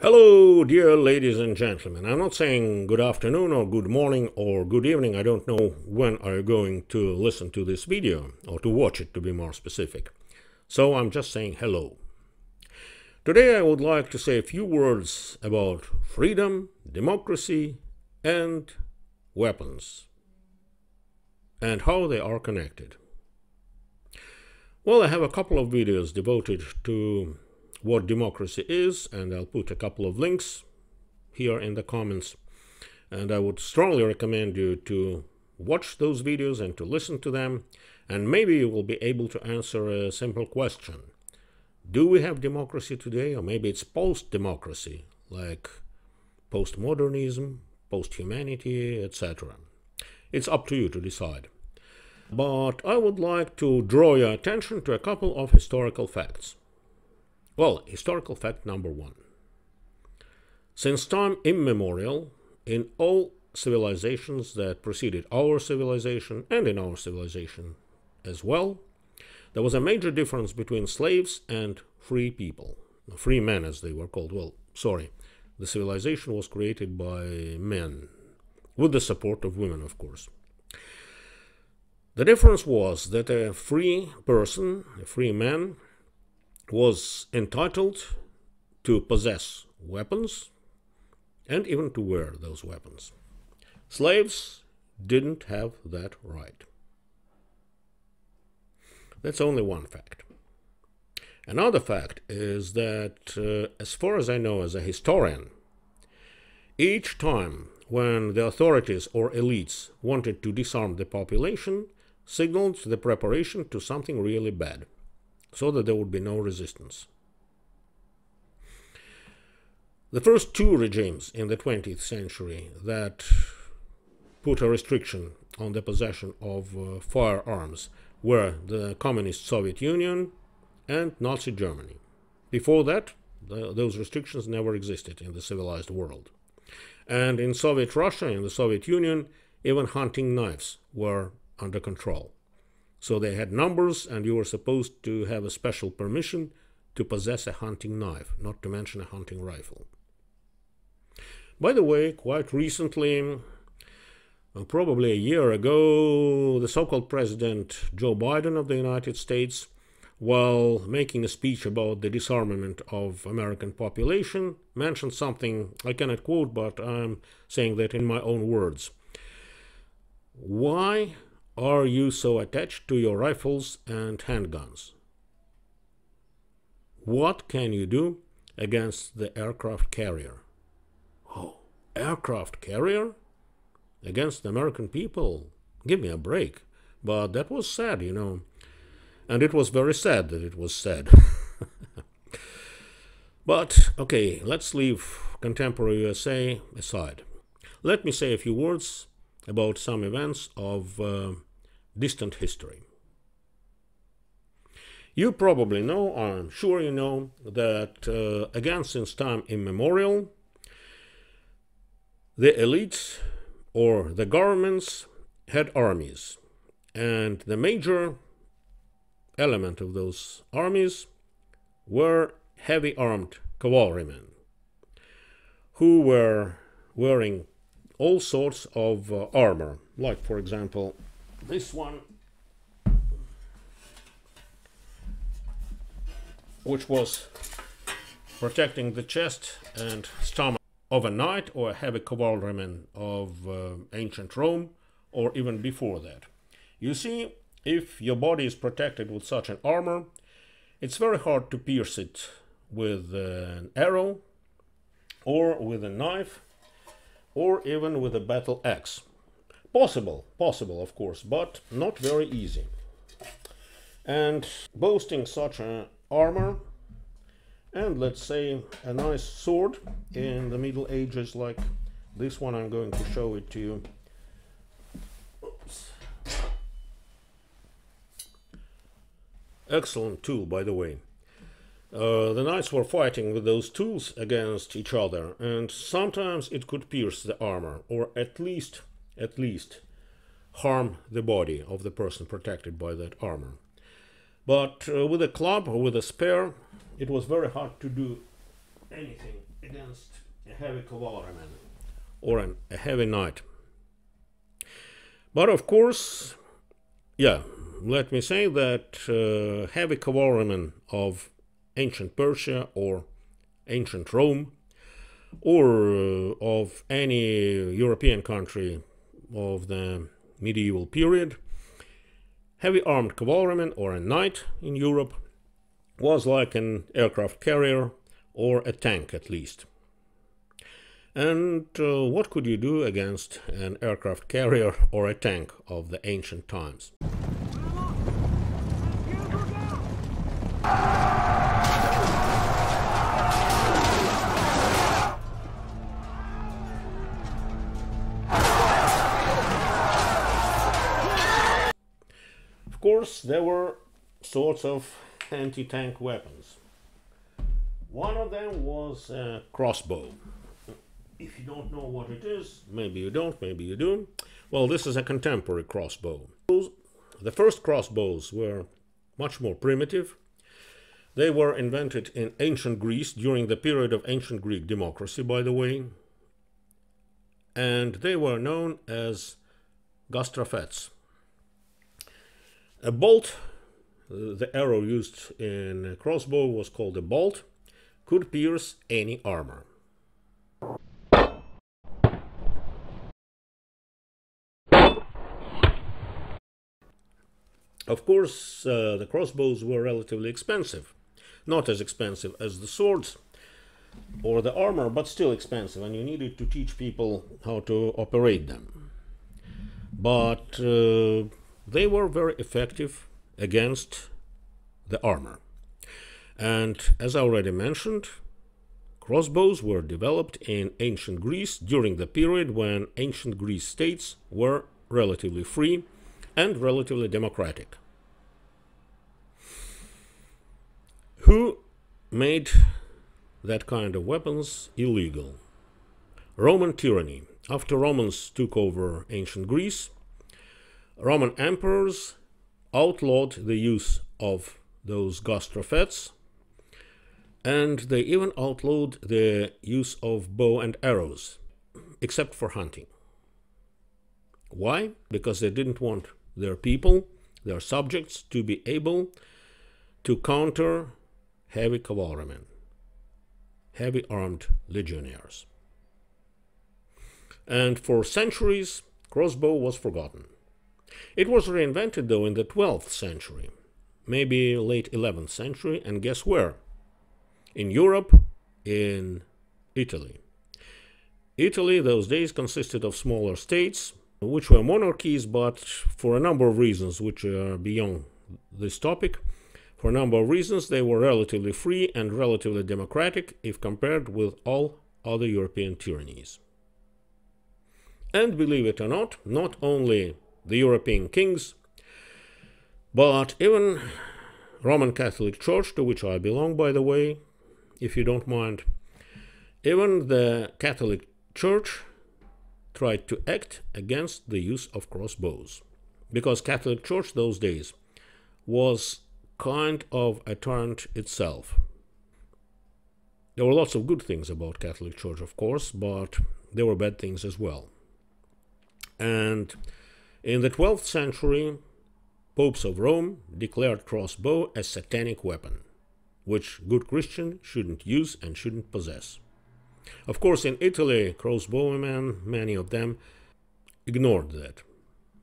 Hello, dear ladies and gentlemen. I'm not saying good afternoon or good morning or good evening. I don't know when are you going to listen to this video or to watch it, to be more specific. So I'm just saying hello. Today I would like to say a few words about freedom, democracy, and weapons, and how they are connected. Well, I have a couple of videos devoted to what democracy is, and I'll put a couple of links here in the comments. And I would strongly recommend you to watch those videos and to listen to them, and maybe you will be able to answer a simple question. Do we have democracy today, or maybe it's post-democracy, like postmodernism, post-humanity, etc.? It's up to you to decide. But I would like to draw your attention to a couple of historical facts. Well, historical fact number one. Since time immemorial, in all civilizations that preceded our civilization, and in our civilization as well, there was a major difference between slaves and free people. Free men, as they were called. Well, sorry, the civilization was created by men, with the support of women, of course. The difference was that a free person, a free man, was entitled to possess weapons and even to wear those weapons. Slaves didn't have that right. That's only one fact. Another fact is that, as far as I know as a historian, each time when the authorities or elites wanted to disarm the population, signaled the preparation to something really bad, so that there would be no resistance. The first two regimes in the 20th century that put a restriction on the possession of firearms were the Communist Soviet Union and Nazi Germany. Before that, those restrictions never existed in the civilized world. And in Soviet Russia, in the Soviet Union, even hunting knives were under control. So they had numbers, and you were supposed to have a special permission to possess a hunting knife, not to mention a hunting rifle. By the way, quite recently, probably a year ago, the so-called President Joe Biden of the United States, while making a speech about the disarmament of American population, mentioned something I cannot quote, but I'm saying that in my own words. Why are you so attached to your rifles and handguns? What can you do against the aircraft carrier? Oh, aircraft carrier? Against the American people? Give me a break. But that was sad, you know. And it was very sad that it was said. But, okay, let's leave contemporary USA aside. Let me say a few words about some events of distant history. You probably know, I'm sure you know, that again, since time immemorial, the elites or the governments had armies, and the major element of those armies were heavy armed cavalrymen who were wearing all sorts of armor, like, for example, this one, which was protecting the chest and stomach of a knight or a heavy cavalryman of ancient Rome, or even before that. You see, if your body is protected with such an armor, it's very hard to pierce it with an arrow, or with a knife, or even with a battle axe. Possible, of course, but not very easy. And boasting such an armor, and let's say a nice sword in the Middle Ages, like this one, I'm going to show it to you. Oops. Excellent tool, by the way. The knights were fighting with those tools against each other, and sometimes it could pierce the armor, or at least harm the body of the person protected by that armor. But with a club or with a spear, it was very hard to do anything against a heavy cavalryman or a heavy knight. But of course, yeah, let me say that heavy cavalrymen of ancient Persia or ancient Rome or of any European country of the medieval period, heavy armed cavalryman or a knight in Europe was like an aircraft carrier or a tank at least. And what could you do against an aircraft carrier or a tank of the ancient times? Of course, there were sorts of anti-tank weapons. One of them was a crossbow. If you don't know what it is, maybe you don't, maybe you do. Well, this is a contemporary crossbow. The first crossbows were much more primitive. They were invented in ancient Greece during the period of ancient Greek democracy, by the way. And they were known as gastrafets. A bolt, the arrow used in a crossbow was called a bolt, could pierce any armor. Of course, the crossbows were relatively expensive. Not as expensive as the swords or the armor, but still expensive, and you needed to teach people how to operate them. But they were very effective against the armor. And as I already mentioned, crossbows were developed in ancient Greece during the period when ancient Greece states were relatively free and relatively democratic. Who made that kind of weapons illegal? Roman tyranny. After Romans took over ancient Greece, Roman emperors outlawed the use of those gastrafets, and they even outlawed the use of bow and arrows, except for hunting. Why? Because they didn't want their people, their subjects, to be able to counter heavy cavalrymen, heavy armed legionnaires. And for centuries, crossbow was forgotten. It was reinvented, though, in the 12th century, maybe late 11th century, and guess where? In Europe, in Italy. Italy, those days, consisted of smaller states, which were monarchies, but for a number of reasons which are beyond this topic, for a number of reasons, they were relatively free and relatively democratic if compared with all other European tyrannies. And believe it or not only the European kings, but even Roman Catholic Church, to which I belong, by the way, if you don't mind, even the Catholic Church tried to act against the use of crossbows, because Catholic Church those days was kind of a tyrant itself. There were lots of good things about Catholic Church, of course, but there were bad things as well. And in the 12th century, popes of Rome declared crossbow a satanic weapon, which good Christian shouldn't use and shouldn't possess. Of course, in Italy, crossbowmen, many of them, ignored that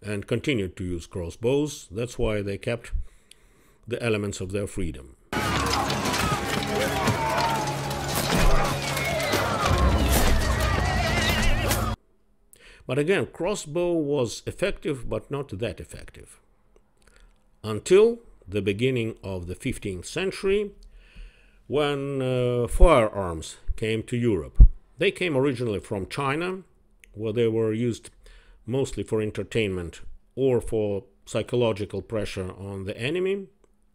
and continued to use crossbows. That's why they kept the elements of their freedom. But again, crossbow was effective, but not that effective. Until the beginning of the 15th century, when firearms came to Europe. They came originally from China, where they were used mostly for entertainment or for psychological pressure on the enemy,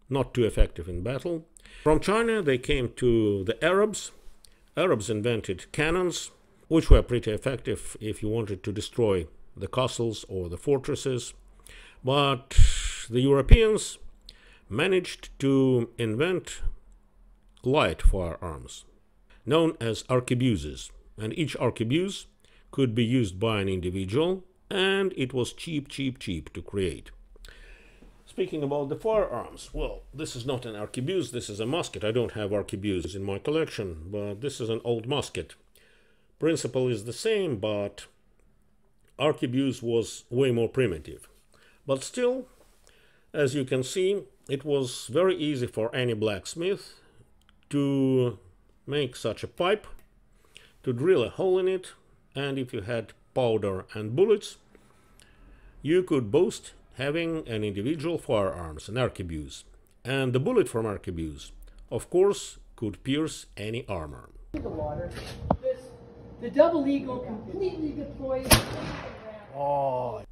not too effective in battle. From China, they came to the Arabs. Arabs invented cannons, which were pretty effective if you wanted to destroy the castles or the fortresses. But the Europeans managed to invent light firearms. known as arquebuses, and each arquebuse could be used by an individual, and it was cheap to create. Speaking about the firearms, well, this is not an arquebuse, this is a musket. I don't have arquebuses in my collection, but this is an old musket. Principle is the same, but arquebuse was way more primitive. But still, as you can see, it was very easy for any blacksmith to make such a pipe, to drill a hole in it, and if you had powder and bullets, you could boast having an individual firearms, an arquebuse. And the bullet from arquebuse, of course, could pierce any armor. The water. The double eagle completely deployed. Oh.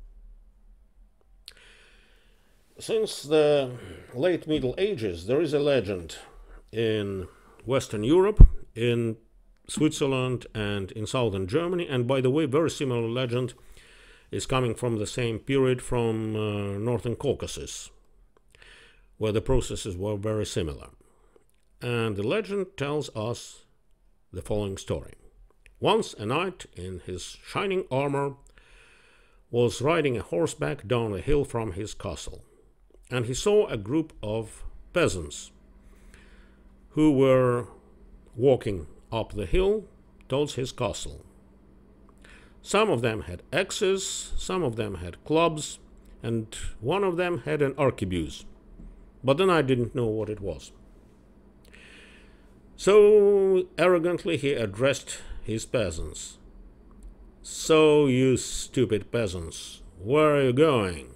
Since the late Middle Ages, there is a legend in Western Europe, in Switzerland, and in southern Germany. And by the way, very similar legend is coming from the same period from northern Caucasus, where the processes were very similar. And the legend tells us the following story. Once a knight in his shining armor was riding a horseback down a hill from his castle, and he saw a group of peasants who were walking up the hill towards his castle. Some of them had axes, some of them had clubs, and one of them had an arquebuse, but the knight didn't know what it was. So arrogantly he addressed his peasants. "So, you stupid peasants, where are you going?"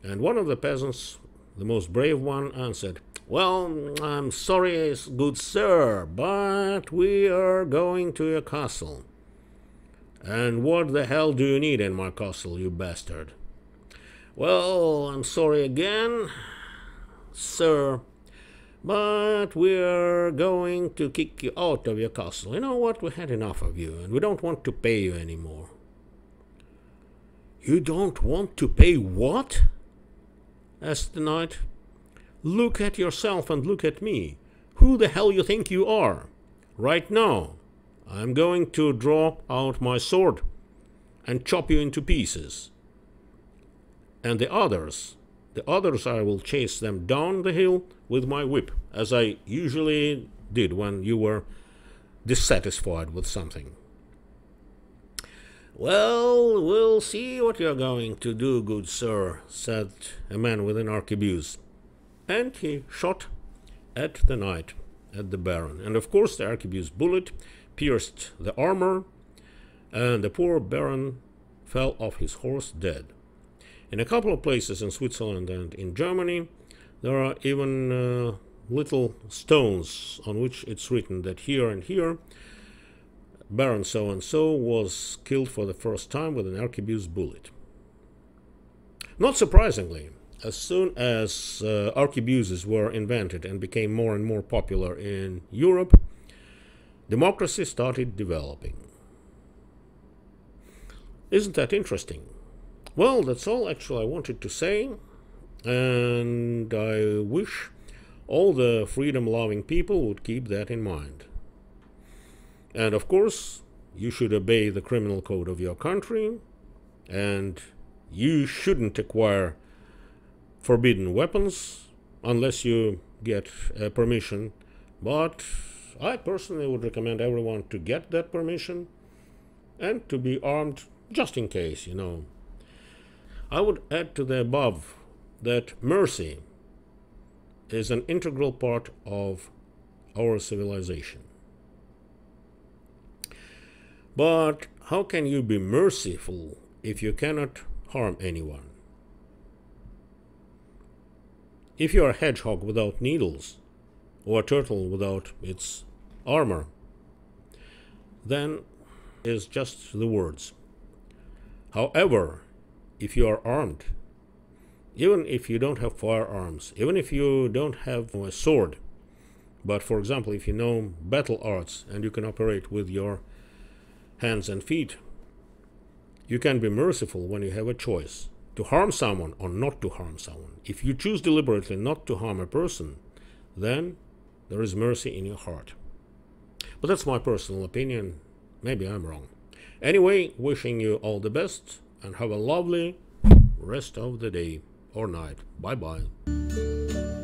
And one of the peasants, the most brave one, answered, "Well, I'm sorry, good sir, but we are going to your castle." "And what the hell do you need in my castle, you bastard?" "Well, I'm sorry again, sir, but we're going to kick you out of your castle. You know what? We had enough of you, and we don't want to pay you anymore." "You don't want to pay what?" asked the knight. "Look at yourself and look at me. Who the hell you think you are? Right now, I'm going to draw out my sword and chop you into pieces. And the others I will chase them down the hill with my whip, as I usually did when you were dissatisfied with something." "Well, we'll see what you're going to do, good sir," said a man with an arquebuse. And he shot at the knight, at the baron. And of course the arquebuse bullet pierced the armor, and the poor baron fell off his horse dead. In a couple of places in Switzerland and in Germany, there are even little stones on which it's written that here and here, Baron so-and-so was killed for the first time with an arquebuse bullet. Not surprisingly, as soon as arquebuses were invented and became more and more popular in Europe, democracy started developing. Isn't that interesting? Well, that's all actually I wanted to say, and I wish all the freedom-loving people would keep that in mind. And of course, you should obey the criminal code of your country, and you shouldn't acquire forbidden weapons unless you get permission. But I personally would recommend everyone to get that permission and to be armed just in case, you know. I would add to the above that mercy is an integral part of our civilization. But how can you be merciful if you cannot harm anyone? If you are a hedgehog without needles, or a turtle without its armor, then is just the words. However, if you are armed, even if you don't have firearms, even if you don't have a sword, but for example, if you know battle arts and you can operate with your hands and feet, you can be merciful when you have a choice to harm someone or not to harm someone. If you choose deliberately not to harm a person, then there is mercy in your heart. But that's my personal opinion. Maybe I'm wrong. Anyway, wishing you all the best and have a lovely rest of the day or night. Bye bye.